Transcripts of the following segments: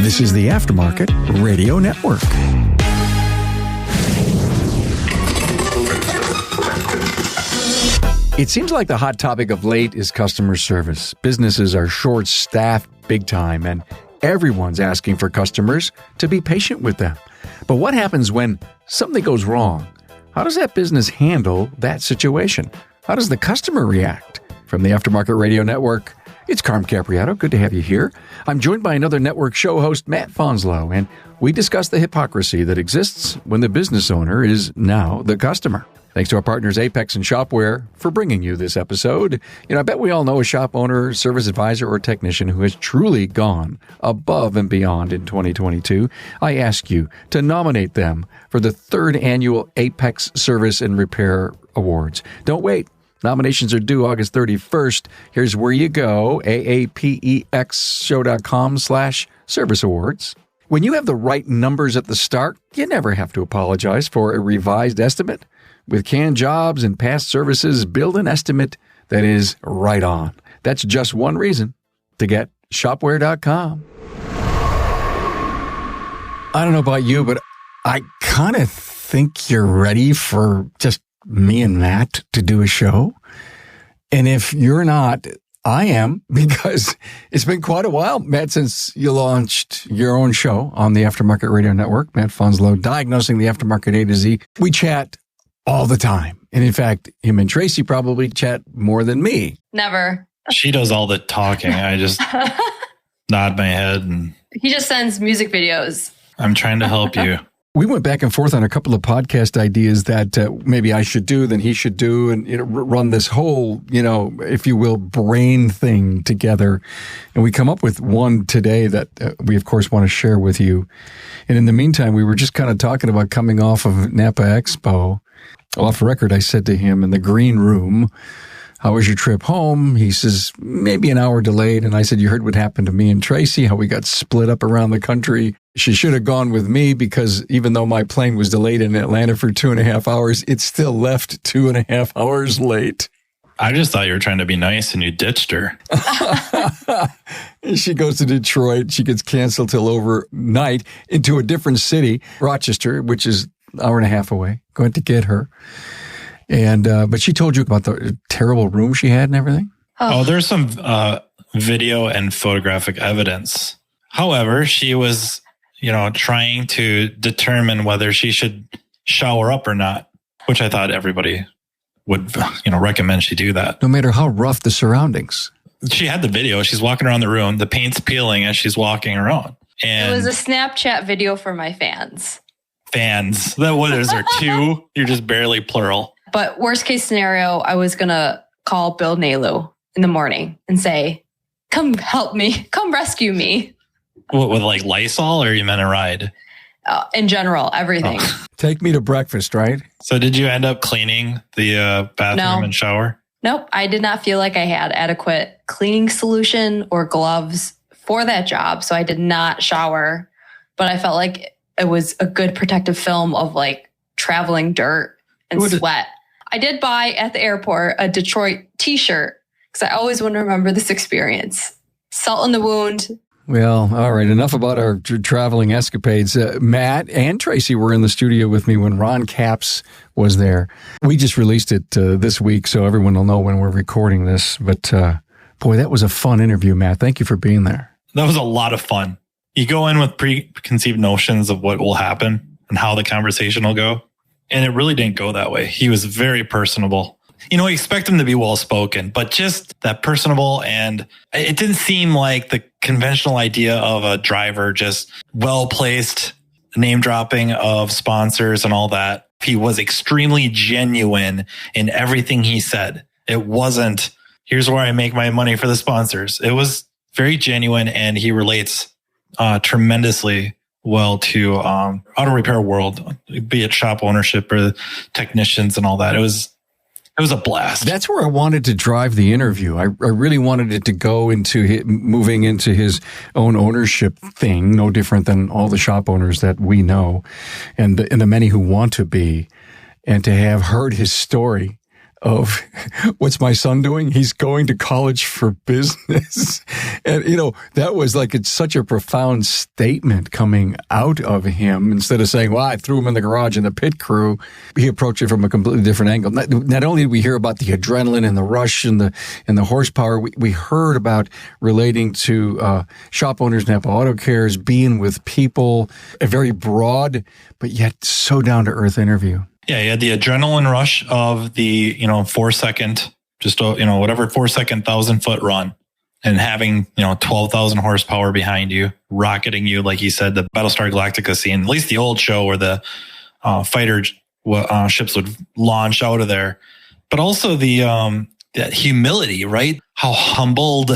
This is the Aftermarket Radio Network. It seems like the hot topic of late is customer service. Businesses are short-staffed big time, and everyone's asking for customers to be patient with them. But what happens when something goes wrong? How does that business handle that situation? How does the customer react? From the Aftermarket Radio Network, it's Carm Capriato. Good to have you here. I'm joined by another network show host, Matt Fanslow, and we discuss the hypocrisy that exists when the business owner is now the customer. Thanks to our partners Apex and Shopware for bringing you this episode. I bet we all know a shop owner, service advisor, or technician who has truly gone above and beyond in 2022. I ask you to nominate them for the 3rd annual Apex Service and Repair Awards. Don't wait. Nominations are due August 31st. Here's where you go, aapexshow.com/service awards. When you have the right numbers at the start, you never have to apologize for a revised estimate. With canned jobs and past services, build an estimate that is right on. That's just one reason to get shopware.com. I don't know about you, but I kind of think you're ready for just me and Matt to do a show. And if you're not, I am, because it's been quite a while, Matt, since you launched your own show on the Aftermarket Radio Network, Matt Fanslow, Diagnosing the Aftermarket A to Z. We chat all the time. And in fact, him and Tracy probably chat more than me. Never. She does all the talking. I just nod my head. And he just sends music videos. I'm trying to help you. We went back and forth on a couple of podcast ideas that maybe I should do, then he should do, and run this whole, if you will, brain thing together. And we come up with one today that we, of course, want to share with you. And in the meantime, we were just kind of talking about coming off of Napa Expo. Off record, I said to him in the green room, "How was your trip home?" He says, "Maybe an hour delayed." And I said, "You heard what happened to me and Tracy, how we got split up around the country. She should have gone with me because even though my plane was delayed in Atlanta for 2.5 hours, it still left 2.5 hours late." I just thought you were trying to be nice and you ditched her. She goes to Detroit. She gets canceled till overnight into a different city, Rochester, which is an hour and a half away. Going to get her. And but she told you about the terrible room she had and everything? Oh, there's some video and photographic evidence. However, she was, trying to determine whether she should shower up or not, which I thought everybody would, recommend she do that. No matter how rough the surroundings. She had the video. She's walking around the room. The paint's peeling as she's walking around. And it was a Snapchat video for my fans. Fans. What is there, 2? You're just barely plural. But worst case scenario, I was going to call Bill Nalu in the morning and say, "Come help me. Come rescue me." What, with like Lysol, or you meant a ride? In general, everything. Oh. Take me to breakfast, right? So did you end up cleaning the bathroom and shower? Nope. I did not feel like I had adequate cleaning solution or gloves for that job. So I did not shower, but I felt like it was a good protective film of like traveling dirt and sweat. I did buy at the airport a Detroit t-shirt because I always want to remember this experience. Salt in the wound. Well, all right. Enough about our traveling escapades. Matt and Tracy were in the studio with me when Ron Capps was there. We just released it this week, so everyone will know when we're recording this. But boy, that was a fun interview, Matt. Thank you for being there. That was a lot of fun. You go in with preconceived notions of what will happen and how the conversation will go. And it really didn't go that way. He was very personable. You expect him to be well-spoken, but just that personable. And it didn't seem like the conventional idea of a driver, just well-placed name dropping of sponsors and all that. He was extremely genuine in everything he said. It wasn't, here's where I make my money for the sponsors. It was very genuine, and he relates tremendously well to auto repair world, be it shop ownership or technicians and all that. It was a blast. That's where I wanted to drive the interview. I really wanted it to go into moving into his own ownership thing, no different than all the shop owners that we know and the many who want to be, and to have heard his story of what's my son doing? He's going to college for business. And, that was like, it's such a profound statement coming out of him. Instead of saying, well, I threw him in the garage in the pit crew, he approached it from a completely different angle. Not only did we hear about the adrenaline and the rush and the horsepower, we heard about relating to shop owners, Napa Auto Cares, being with people, a very broad, but yet so down-to-earth interview. Yeah, you had the adrenaline rush of the, 4-second, just, whatever 4-second 1,000-foot run, and having, 12,000 horsepower behind you, rocketing you, like you said, the Battlestar Galactica scene, at least the old show where the fighter ships would launch out of there. But also the humility, right? How humbled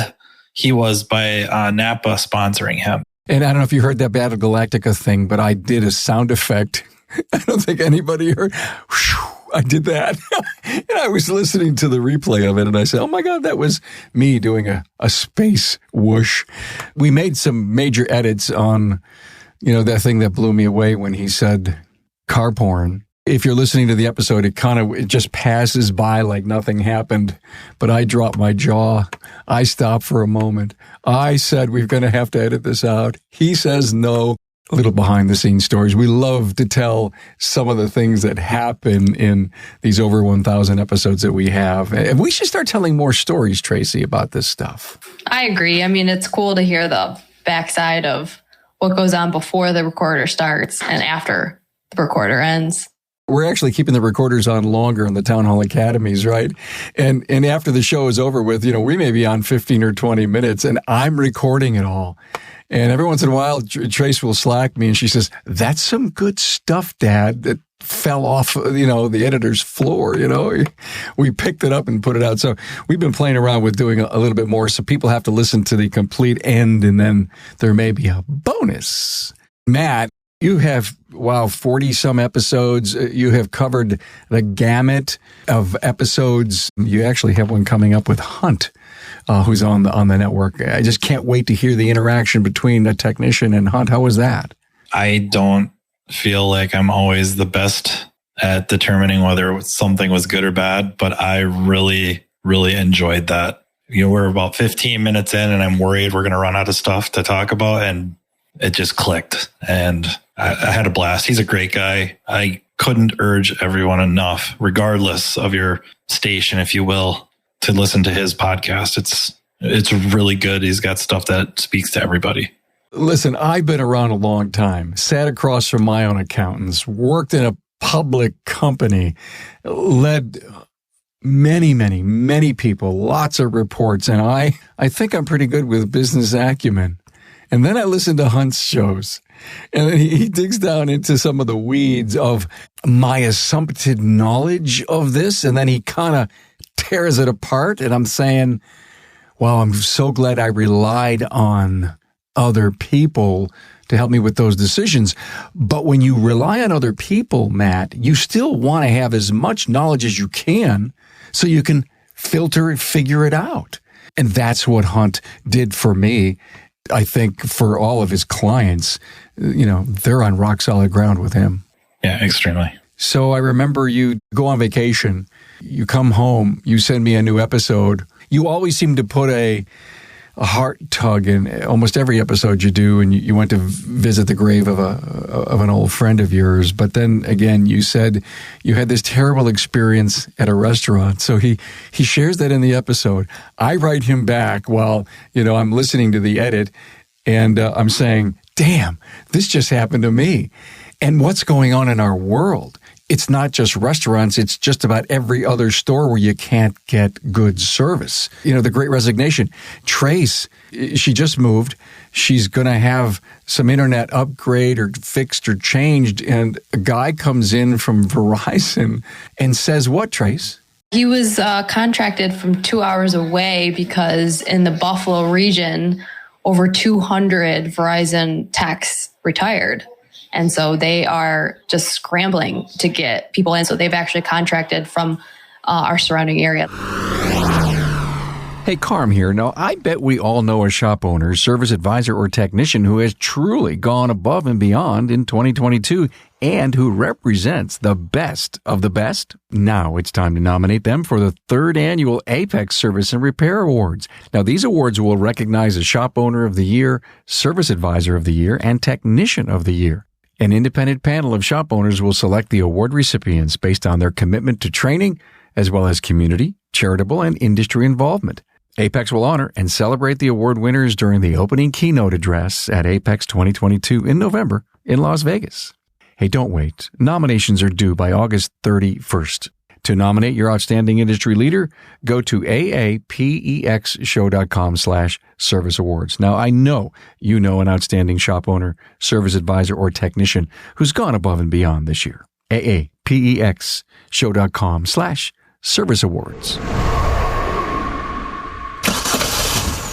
he was by Napa sponsoring him. And I don't know if you heard that Battle Galactica thing, but I did a sound effect. I don't think anybody heard. I did that. And I was listening to the replay of it, and I said, oh my God, that was me doing a space whoosh. We made some major edits on, that thing that blew me away when he said car porn. If you're listening to the episode, it just passes by like nothing happened. But I dropped my jaw. I stopped for a moment. I said, we're going to have to edit this out. He says no. A little behind the scenes stories. We love to tell some of the things that happen in these over 1,000 episodes that we have. And we should start telling more stories, Tracy, about this stuff. I agree. I mean, it's cool to hear the backside of what goes on before the recorder starts and after the recorder ends. We're actually keeping the recorders on longer in the Town Hall Academies, right? And after the show is over with, we may be on 15 or 20 minutes, and I'm recording it all. And every once in a while, Trace will slack me, and she says, that's some good stuff, Dad, that fell off, the editor's floor, We picked it up and put it out. So we've been playing around with doing a little bit more, so people have to listen to the complete end, and then there may be a bonus. Matt, you have, 40-some episodes. You have covered the gamut of episodes. You actually have one coming up with Hunt, who's on the network. I just can't wait to hear the interaction between a technician and Hunt. How was that? I don't feel like I'm always the best at determining whether something was good or bad, but I really, really enjoyed that. We're about 15 minutes in, and I'm worried we're going to run out of stuff to talk about, and it just clicked, and I had a blast. He's a great guy. I couldn't urge everyone enough, regardless of your station, if you will, to listen to his podcast. It's really good. He's got stuff that speaks to everybody. Listen, I've been around a long time, sat across from my own accountants, worked in a public company, led many, many, many people, lots of reports, and I think I'm pretty good with business acumen. And then I listen to Hunt's shows, and then he digs down into some of the weeds of my assumptive knowledge of this, and then he kind of tears it apart. And I'm saying, well, I'm so glad I relied on other people to help me with those decisions. But when you rely on other people, Matt, you still want to have as much knowledge as you can so you can filter and figure it out. And that's what Hunt did for me. I think for all of his clients, they're on rock solid ground with him. Yeah, extremely. So I remember you go on vacation, you come home, you send me a new episode. You always seem to put a heart tug in almost every episode you do, and you went to visit the grave of an old friend of yours. But then again, you said you had this terrible experience at a restaurant. So he shares that in the episode. I write him back while, I'm listening to the edit, and I'm saying, damn, this just happened to me. And what's going on in our world? It's not just restaurants. It's just about every other store where you can't get good service. The Great Resignation. Trace, she just moved. She's going to have some internet upgrade or fixed or changed. And a guy comes in from Verizon and says, what, Trace? He was contracted from 2 hours away because in the Buffalo region, over 200 Verizon techs retired. And so they are just scrambling to get people in. So they've actually contracted from our surrounding area. Hey, Carm here. Now, I bet we all know a shop owner, service advisor, or technician who has truly gone above and beyond in 2022 and who represents the best of the best. Now it's time to nominate them for the 3rd annual Apex Service and Repair Awards. Now, these awards will recognize a shop owner of the year, service advisor of the year, and technician of the year. An independent panel of shop owners will select the award recipients based on their commitment to training, as well as community, charitable, and industry involvement. Apex will honor and celebrate the award winners during the opening keynote address at Apex 2022 in November in Las Vegas. Hey, don't wait. Nominations are due by August 31st. To nominate your outstanding industry leader, go to aapexshow.com/service awards. Now, I know you know an outstanding shop owner, service advisor, or technician who's gone above and beyond this year. aapexshow.com/service awards.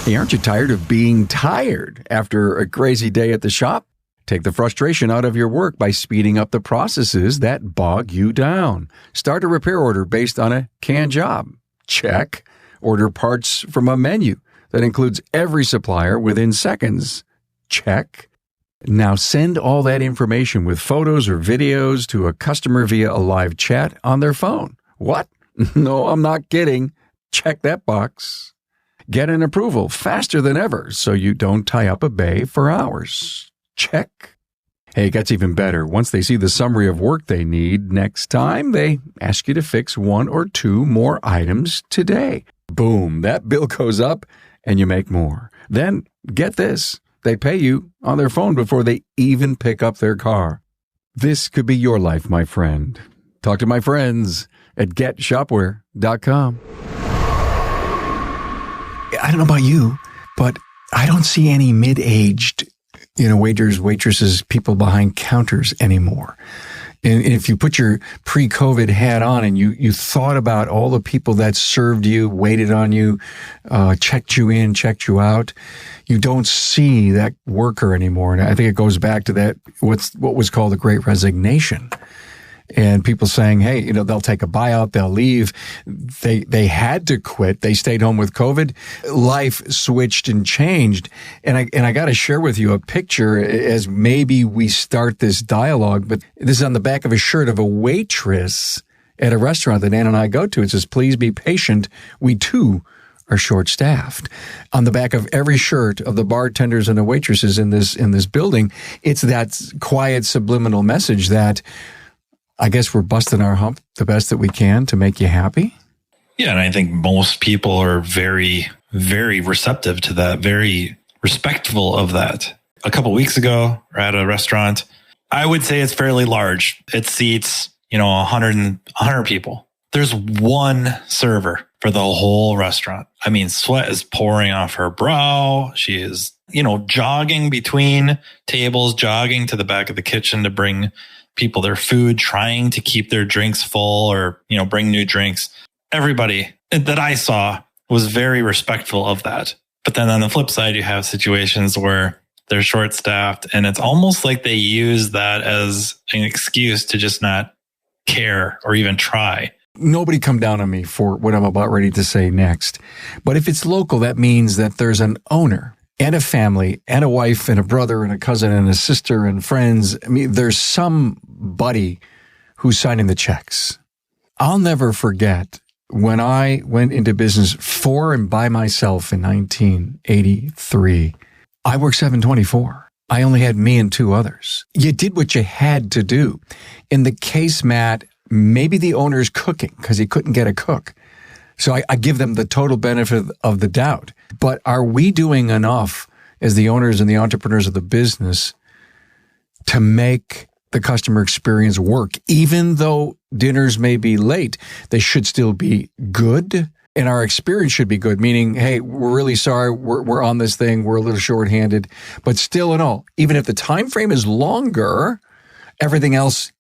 Hey, aren't you tired of being tired after a crazy day at the shop? Take the frustration out of your work by speeding up the processes that bog you down. Start a repair order based on a canned job. Check. Order parts from a menu that includes every supplier within seconds. Check. Now send all that information with photos or videos to a customer via a live chat on their phone. What? No, I'm not kidding. Check that box. Get an approval faster than ever so you don't tie up a bay for hours. Check. Hey, it gets even better. Once they see the summary of work they need next time, they ask you to fix 1 or 2 more items today. Boom, that bill goes up and you make more. Then, get this, they pay you on their phone before they even pick up their car. This could be your life, my friend. Talk to my friends at getshopware.com. I don't know about you, but I don't see any mid-aged, waiters, waitresses, people behind counters anymore. And if you put your pre-COVID hat on and you thought about all the people that served you, waited on you, checked you in, checked you out, you don't see that worker anymore. And I think it goes back to that, what was called the Great Resignation. And people saying, hey, they'll take a buyout, they'll leave. They had to quit. They stayed home with COVID. Life switched and changed. And I got to share with you a picture as maybe we start this dialogue, but this is on the back of a shirt of a waitress at a restaurant that Ann and I go to. It says, please be patient. We too are short-staffed. On the back of every shirt of the bartenders and the waitresses in this building, it's that quiet subliminal message that I guess we're busting our hump the best that we can to make you happy. Yeah, and I think most people are very, very receptive to that, very respectful of that. A couple of weeks ago, we're at a restaurant. I would say it's fairly large. It seats, 100 people. There's one server for the whole restaurant. I mean, sweat is pouring off her brow. She is, jogging between tables, jogging to the back of the kitchen to bring people their food, trying to keep their drinks full or, bring new drinks. Everybody that I saw was very respectful of that. But then on the flip side, you have situations where they're short-staffed and it's almost like they use that as an excuse to just not care or even try. Nobody come down on me for what I'm about ready to say next. But if it's local, that means that there's an owner and a family and a wife and a brother and a cousin and a sister and friends. I mean, there's somebody who's signing the checks. I'll never forget when I went into business for and by myself in 1983. I worked 7/24. I only had me and 2 others. You did what you had to do. In the case, Matt, maybe the owner's cooking because he couldn't get a cook. So I give them the total benefit of the doubt. But are we doing enough as the owners and the entrepreneurs of the business to make the customer experience work? Even though dinners may be late, they should still be good. And our experience should be good, meaning, hey, we're really sorry, we're on this thing, we're a little shorthanded. But still in all, even if the time frame is longer, everything else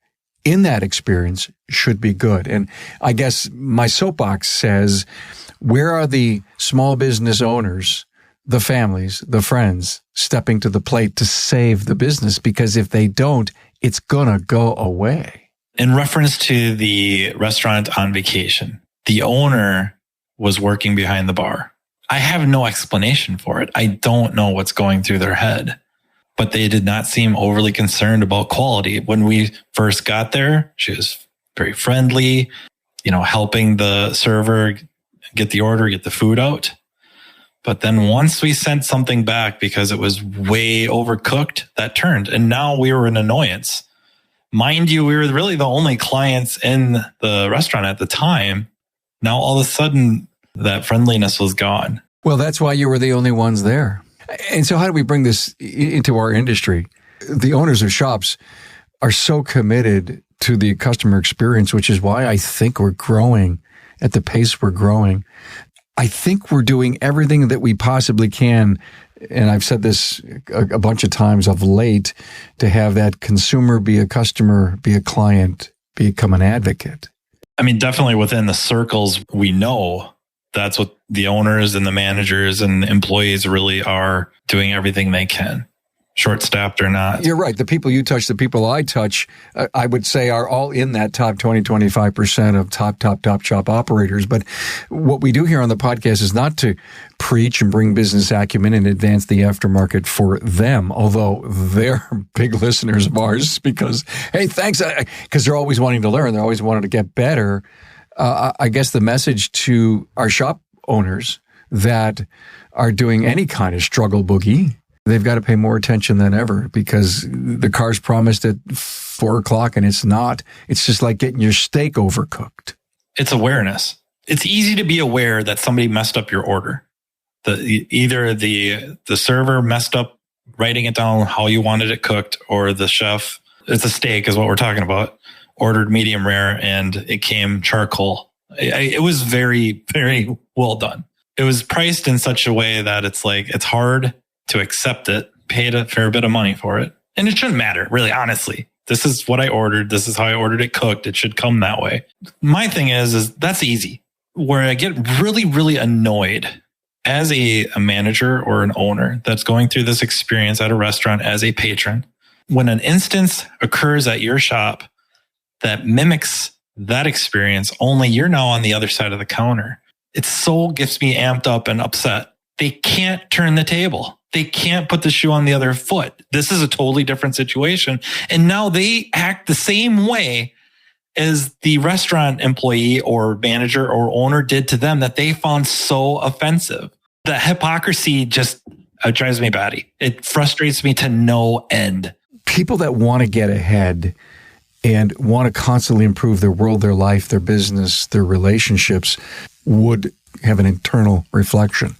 in that experience should be good. And I guess my soapbox says, where are the small business owners, the families, the friends stepping to the plate to save the business? Because if they don't, it's gonna go away. In reference to the restaurant on vacation, the owner was working behind the bar. I have no explanation for it. I don't know what's going through their head. But they did not seem overly concerned about quality. When we first got there, she was very friendly, helping the server get the order, get the food out. But then once we sent something back because it was way overcooked, that turned. And now we were an annoyance. Mind you, we were really the only clients in the restaurant at the time. Now all of a sudden, that friendliness was gone. Well, that's why you were the only ones there. And so how do we bring this into our industry? The owners of shops are so committed to the customer experience, which is why I think we're growing at the pace we're growing. I think we're doing everything that we possibly can, and I've said this a bunch of times of late, to have that consumer be a customer, be a client, become an advocate. I mean, definitely within the circles we know, that's what the owners and the managers and employees really are doing everything they can, short-staffed or not. You're right. The people you touch, the people I touch, I would say are all in that top 20, 25% of top shop operators. But what we do here on the podcast is not to preach and bring business acumen and advance the aftermarket for them, although they're big listeners of ours because, hey, thanks, because they're always wanting to learn. They're always wanting to get better. I guess the message to our shop owners that are doing any kind of struggle boogie, they've got to pay more attention than ever because the car's promised at 4:00 and it's not. It's just like getting your steak overcooked. It's awareness. It's easy to be aware that somebody messed up your order. Either the server messed up writing it down how you wanted it cooked, or the chef, it's a steak is what we're talking about, ordered medium rare and it came charcoal. It was very, very well done. It was priced in such a way that it's hard to accept it, paid a fair bit of money for it. And it shouldn't matter, really, honestly. This is what I ordered. This is how I ordered it cooked. It should come that way. My thing is that's easy. Where I get really, really annoyed as a manager or an owner that's going through this experience at a restaurant as a patron, when an instance occurs at your shop that mimics that experience, only you're now on the other side of the counter. It so gets me amped up and upset. They can't turn the table. They can't put the shoe on the other foot. This is a totally different situation. And now they act the same way as the restaurant employee or manager or owner did to them that they found so offensive. The hypocrisy just drives me batty. It frustrates me to no end. People that want to get ahead and want to constantly improve their world, their life, their business, their relationships would have an internal reflection.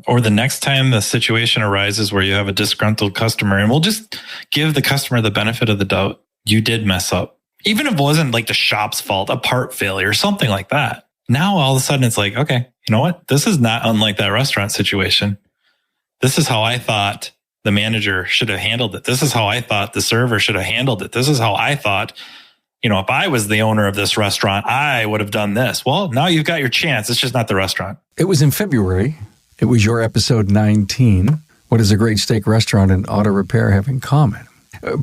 Or the next time the situation arises where you have a disgruntled customer, and we'll just give the customer the benefit of the doubt. You did mess up. Even if it wasn't like the shop's fault, a part failure, something like that. Now all of a sudden it's like, okay, you know what? This is not unlike that restaurant situation. This is how I thought the manager should have handled it. This is how I thought the server should have handled it. This is how I thought, if I was the owner of this restaurant, I would have done this. Well, now you've got your chance. It's just not the restaurant. It was in February. It was your episode 19. What does a great steak restaurant and auto repair have in common?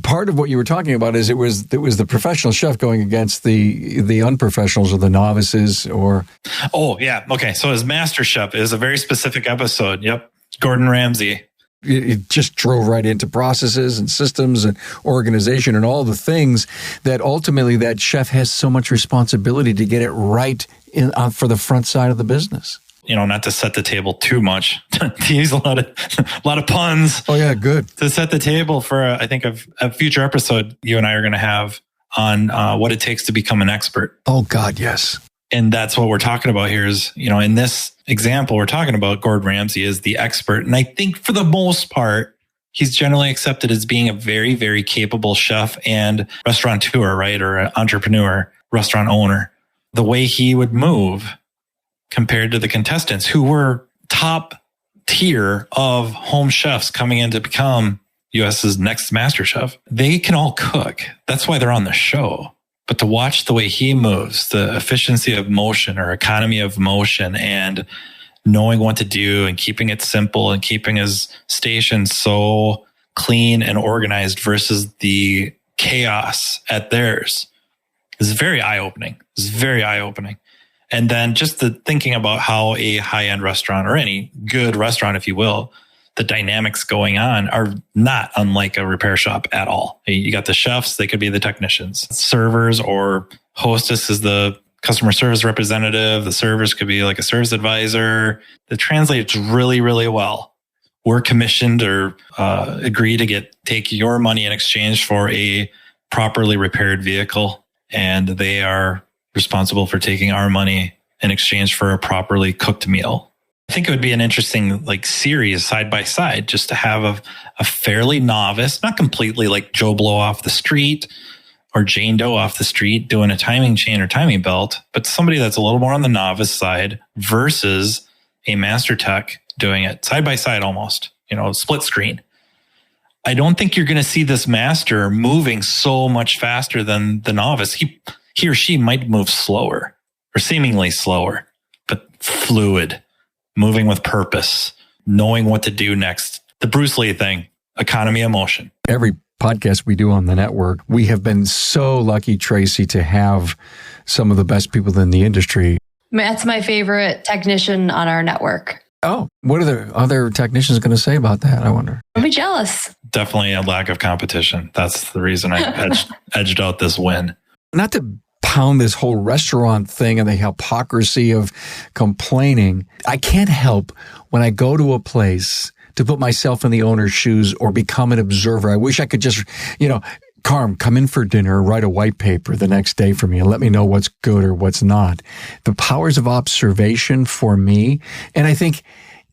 Part of what you were talking about is it was the professional chef going against the unprofessionals or the novices or... Oh, yeah. Okay. So his master chef is a very specific episode. Yep. Gordon Ramsay. It just drove right into processes and systems and organization and all the things that ultimately that chef has so much responsibility to get it right for the front side of the business. Not to set the table too much, to use a lot of puns. Oh yeah, good. To set the table for, I think, a future episode you and I are going to have on what it takes to become an expert. Oh God, yes. And that's what we're talking about here is, in this example, we're talking about Gordon Ramsay as the expert. And I think for the most part, he's generally accepted as being a very, very capable chef and restaurateur, right? Or an entrepreneur, restaurant owner. The way he would move compared to the contestants who were top tier of home chefs coming in to become US's next master chef. They can all cook. That's why they're on the show. But to watch the way he moves, the efficiency of motion or economy of motion and knowing what to do and keeping it simple and keeping his station so clean and organized versus the chaos at theirs is very eye-opening. It's very eye-opening. And then just the thinking about how a high-end restaurant or any good restaurant, if you will, the dynamics going on are not unlike a repair shop at all. You got the chefs, they could be the technicians. Servers or hostess is the customer service representative. The servers could be like a service advisor. It translates really, really well. We're commissioned or agree to take your money in exchange for a properly repaired vehicle. And they are responsible for taking our money in exchange for a properly cooked meal. I think it would be an interesting series side by side, just to have a fairly novice, not completely like Joe Blow off the street or Jane Doe off the street doing a timing chain or timing belt, but somebody that's a little more on the novice side versus a master tech doing it side by side almost, split screen. I don't think you're going to see this master moving so much faster than the novice. He or she might move slower or seemingly slower, but fluid. Moving with purpose, knowing what to do next. The Bruce Lee thing, economy of motion. Every podcast we do on the network, we have been so lucky, Tracy, to have some of the best people in the industry. Matt's my favorite technician on our network. Oh, what are the other technicians going to say about that, I wonder? I'll be jealous. Definitely a lack of competition. That's the reason I edged out this win. Not to pound this whole restaurant thing and the hypocrisy of complaining. I can't help when I go to a place to put myself in the owner's shoes or become an observer. I wish I could just, Carm, come in for dinner, write a white paper the next day for me and let me know what's good or what's not. The powers of observation for me, and I think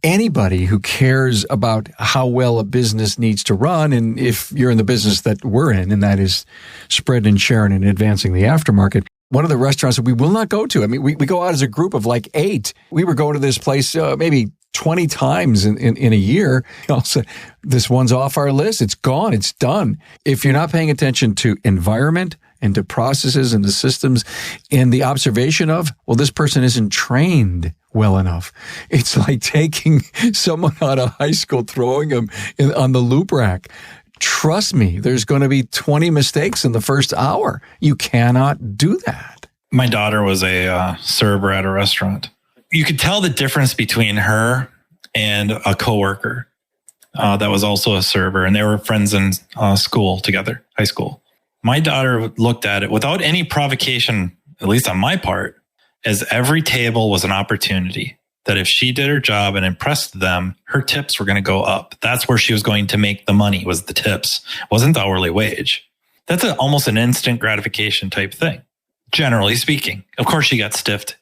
anybody who cares about how well a business needs to run, and if you're in the business that we're in, and that is spreading and sharing and advancing the aftermarket, one of the restaurants that we will not go to, we go out as a group of 8. We were going to this place maybe 20 times in a year. Also, this one's off our list. It's gone. It's done. If you're not paying attention to environment and to processes and the systems and the observation of, well, this person isn't trained well enough. It's like taking someone out of high school, throwing them on the loop rack. Trust me, there's going to be 20 mistakes in the first hour. You cannot do that. My daughter was a server at a restaurant. You could tell the difference between her and a coworker that was also a server, and they were friends in school together, high school. My daughter looked at it without any provocation, at least on my part, as every table was an opportunity. That if she did her job and impressed them, her tips were going to go up. That's where she was going to make the money, was the tips. It wasn't the hourly wage. That's almost an instant gratification type thing, generally speaking. Of course, she got stiffed,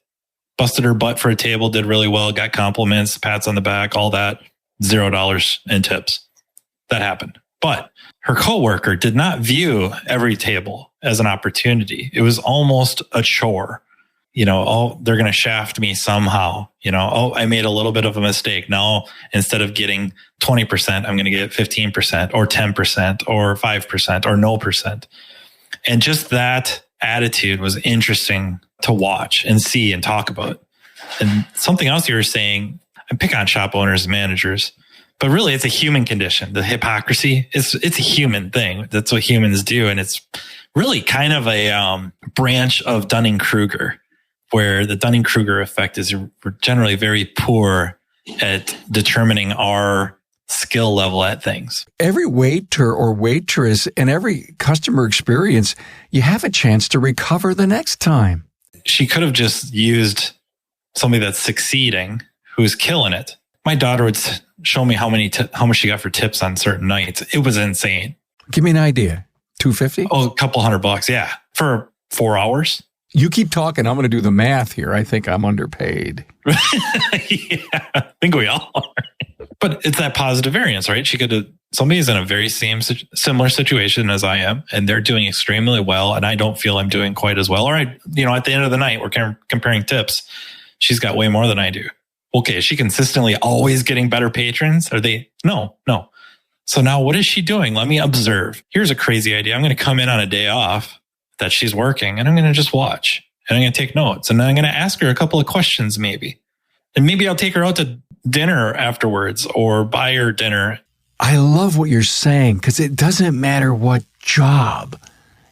busted her butt for a table, did really well, got compliments, pats on the back, all that, $0 in tips. That happened. But her coworker did not view every table as an opportunity. It was almost a chore. They're going to shaft me somehow. I made a little bit of a mistake. Now, instead of getting 20%, I'm going to get 15% or 10% or 5% or no percent. And just that attitude was interesting to watch and see and talk about. And something else you were saying, I pick on shop owners and managers, but really it's a human condition. The hypocrisy, it's a human thing. That's what humans do. And it's really kind of a branch of Dunning-Kruger, where the Dunning-Kruger effect is we're generally very poor at determining our skill level at things. Every waiter or waitress and every customer experience, you have a chance to recover the next time. She could have just used somebody that's succeeding, who's killing it. My daughter would show me how much she got for tips on certain nights. It was insane. Give me an idea. $250? Oh, a couple $100. Yeah. For 4 hours. You keep talking. I'm going to do the math here. I think I'm underpaid. Yeah, I think we all are. But it's that positive variance, right? Somebody's in a very similar situation as I am, and they're doing extremely well, and I don't feel I'm doing quite as well. Or at the end of the night, we're comparing tips. She's got way more than I do. Okay, is she consistently always getting better patrons? No. So now what is she doing? Let me observe. Here's a crazy idea. I'm going to come in on a day off that she's working, and I'm going to just watch, and I'm going to take notes, and then I'm going to ask her a couple of questions maybe. And maybe I'll take her out to dinner afterwards or buy her dinner. I love what you're saying, because it doesn't matter what job.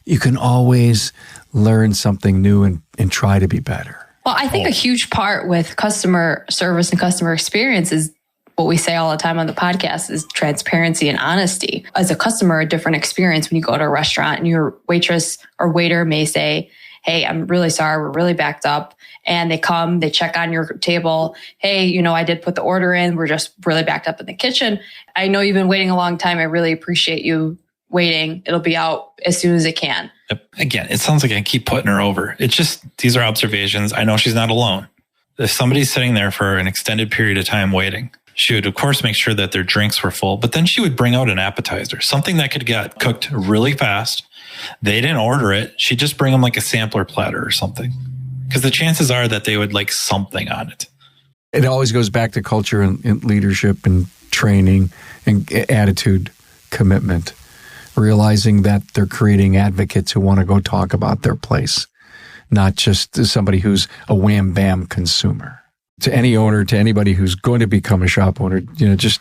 You can always learn something new and try to be better. Well, I think a huge part with customer service and customer experience is what we say all the time on the podcast is transparency and honesty. As a customer, a different experience when you go to a restaurant and your waitress or waiter may say, hey, I'm really sorry, we're really backed up. And they come, they check on your table. Hey, I did put the order in. We're just really backed up in the kitchen. I know you've been waiting a long time. I really appreciate you waiting. It'll be out as soon as it can. Again, it sounds like I keep putting her over. It's just, these are observations. I know she's not alone. If somebody's sitting there for an extended period of time waiting, she would, of course, make sure that their drinks were full, but then she would bring out an appetizer, something that could get cooked really fast. They didn't order it. She'd just bring them like a sampler platter or something, because the chances are that they would like something on it. It always goes back to culture and leadership and training and attitude, commitment, realizing that they're creating advocates who want to go talk about their place, not just somebody who's a wham bam consumer. To any owner, to anybody who's going to become a shop owner, just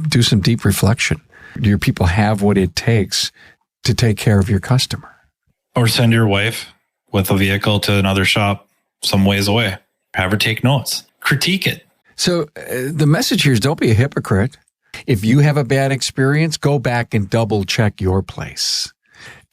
do some deep reflection. Do your people have what it takes to take care of your customer? Or send your wife with a vehicle to another shop some ways away. Have her take notes. Critique it. So the message here is don't be a hypocrite. If you have a bad experience, go back and double check your place.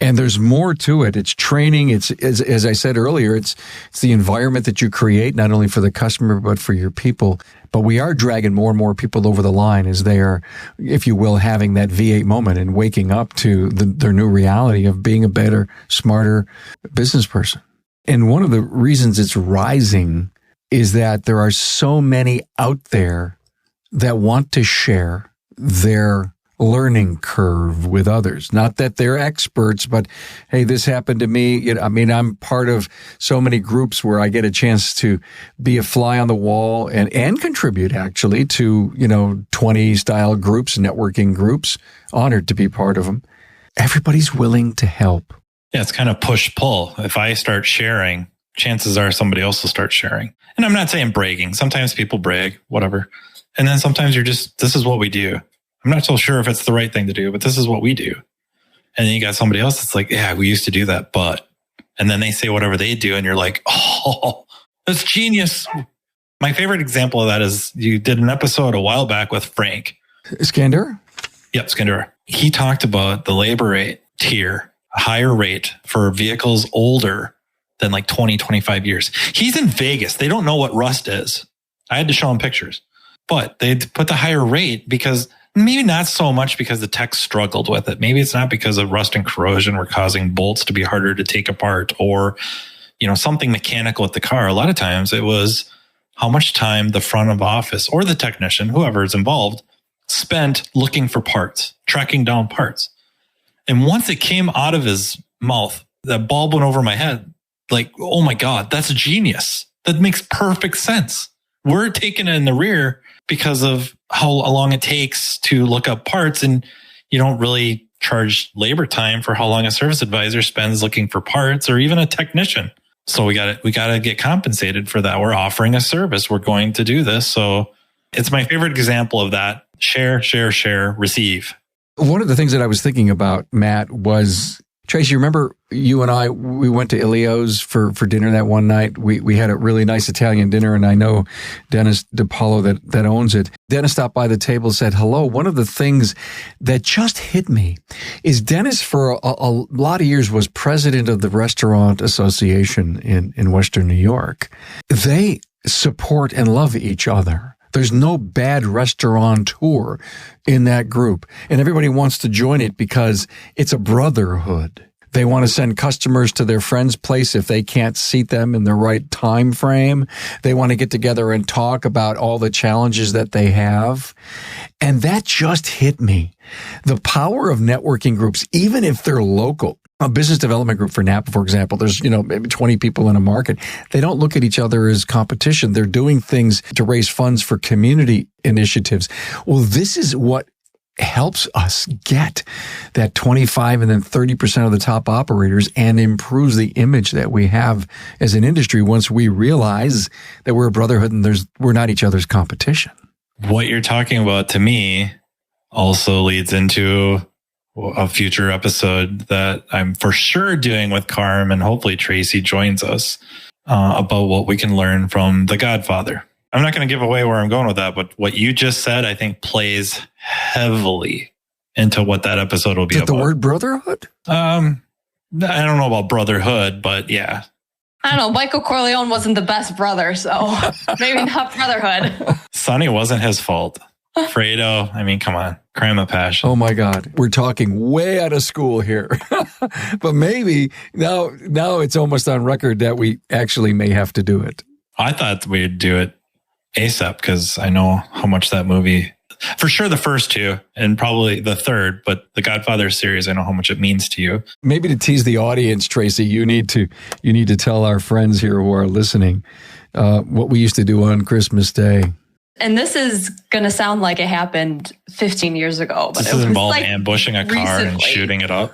And there's more to it. It's training. It's, as I said earlier, it's the environment that you create, not only for the customer, but for your people. But we are dragging more and more people over the line as they are, if you will, having that V8 moment and waking up to their new reality of being a better, smarter business person. And one of the reasons it's rising is that there are so many out there that want to share their learning curve with others. Not that they're experts, but hey, this happened to me. I'm part of so many groups where I get a chance to be a fly on the wall and contribute actually to, 20 style groups, networking groups. Honored to be part of them. Everybody's willing to help. Yeah, it's kind of push-pull. If I start sharing, chances are somebody else will start sharing. And I'm not saying bragging. Sometimes people brag, whatever. And then sometimes this is what we do. I'm not so sure if it's the right thing to do, but this is what we do. And then you got somebody else that's like, yeah, we used to do that, but, and then they say whatever they do. And you're like, oh, that's genius. My favorite example of that is you did an episode a while back with Frank. Skander? Yep, Skander. He talked about the labor rate tier, a higher rate for vehicles older than like 20, 25 years. He's in Vegas. They don't know what rust is. I had to show him pictures, but they put the higher rate because maybe not so much because the tech struggled with it. Maybe it's not because of rust and corrosion were causing bolts to be harder to take apart or, something mechanical with the car. A lot of times it was how much time the front of office or the technician, whoever is involved, spent looking for parts, tracking down parts. And once it came out of his mouth, that bulb went over my head. Like, oh my God, that's genius. That makes perfect sense. We're taking it in the rear because of how long it takes to look up parts, and you don't really charge labor time for how long a service advisor spends looking for parts or even a technician. So we got to get compensated for that. We're offering a service. We're going to do this. So it's my favorite example of that. Share, receive. One of the things that I was thinking about, Matt, was Tracy, you remember you and I, we went to Ilio's for dinner that one night. We had a really nice Italian dinner, and I know Dennis DiPaolo that owns it. Dennis stopped by the table and said hello. One of the things that just hit me is Dennis for a lot of years was president of the Restaurant Association in Western New York. They support and love each other. There's no bad restaurateur in that group. And everybody wants to join it because it's a brotherhood. They want to send customers to their friend's place if they can't seat them in the right time frame. They want to get together and talk about all the challenges that they have. And that just hit me. The power of networking groups, even if they're local. A business development group for Napa, for example, there's, maybe 20 people in a market. They don't look at each other as competition. They're doing things to raise funds for community initiatives. Well, this is what helps us get that 25 and then 30% of the top operators and improves the image that we have as an industry once we realize that we're a brotherhood and we're not each other's competition. What you're talking about to me also leads into a future episode that I'm for sure doing with Carm, and hopefully Tracy joins us. about what we can learn from The Godfather. I'm not going to give away where I'm going with that, but what you just said, I think, plays heavily into what that episode will be about. The word brotherhood? I don't know about brotherhood, but yeah. I don't know. Michael Corleone wasn't the best brother, so maybe not brotherhood. Sonny wasn't his fault. Fredo, I mean, come on. Crime of passion. Oh my God. We're talking way out of school here. But maybe now it's almost on record that we actually may have to do it. I thought we'd do it ASAP because I know how much that movie, for sure the first two and probably the third, but the Godfather series, I know how much it means to you. Maybe to tease the audience, Tracy, you need to tell our friends here who are listening what we used to do on Christmas Day. And this is going to sound like it happened 15 years ago. But this it was involved like ambushing a car recently. and shooting it up.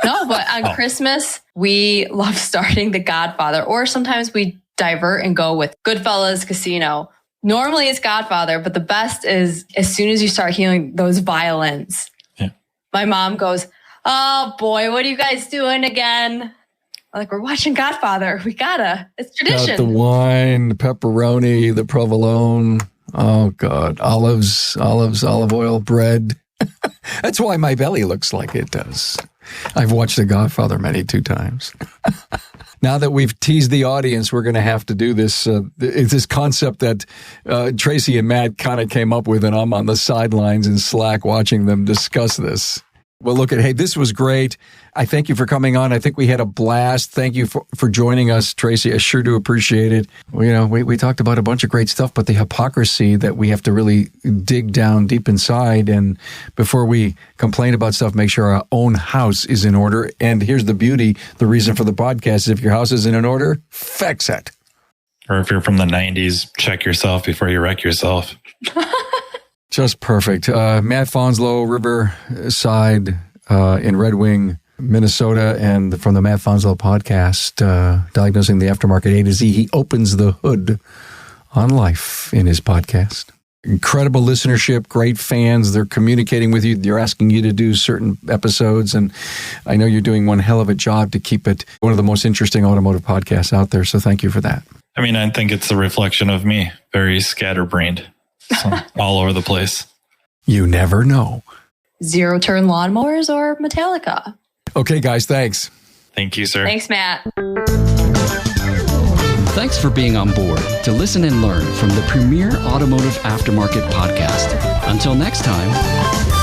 No, but on Christmas, we love starting The Godfather, or sometimes we divert and go with Goodfellas, Casino. Normally it's Godfather, but the best is as soon as you start hearing those violins. Yeah. My mom goes, "Oh boy, what are you guys doing again?" I'm like, "We're watching Godfather. We gotta. It's tradition." Got the wine, the pepperoni, the provolone. Oh God, olives, olive oil, bread. That's why my belly looks like it does. I've watched The Godfather many 2 times. Now that we've teased the audience, we're going to have to do this. It's this concept that Tracy and Matt kind of came up with, and I'm on the sidelines in Slack watching them discuss this. Well, hey, this was great. I thank you for coming on. I think we had a blast. Thank you for joining us, Tracy. I sure do appreciate it. Well, we talked about a bunch of great stuff, but the hypocrisy that we have to really dig down deep inside. And before we complain about stuff, make sure our own house is in order. And here's the beauty. The reason for the podcast is if your house isn't in order, fix it. Or if you're from the 90s, check yourself before you wreck yourself. Just perfect. Matt Fanslow, Riverside in Red Wing, Minnesota, and from the Matt Fanslow podcast, Diagnosing the Aftermarket A to Z. He opens the hood on life in his podcast. Incredible listenership, great fans. They're communicating with you. They're asking you to do certain episodes, and I know you're doing one hell of a job to keep it one of the most interesting automotive podcasts out there, so thank you for that. I mean, I think it's a reflection of me, very scatterbrained. So, all over the place. You never know. Zero-turn lawnmowers or Metallica? Okay, guys, thanks. Thank you, sir. Thanks, Matt. Thanks for being on board to listen and learn from the premier automotive aftermarket podcast. Until next time.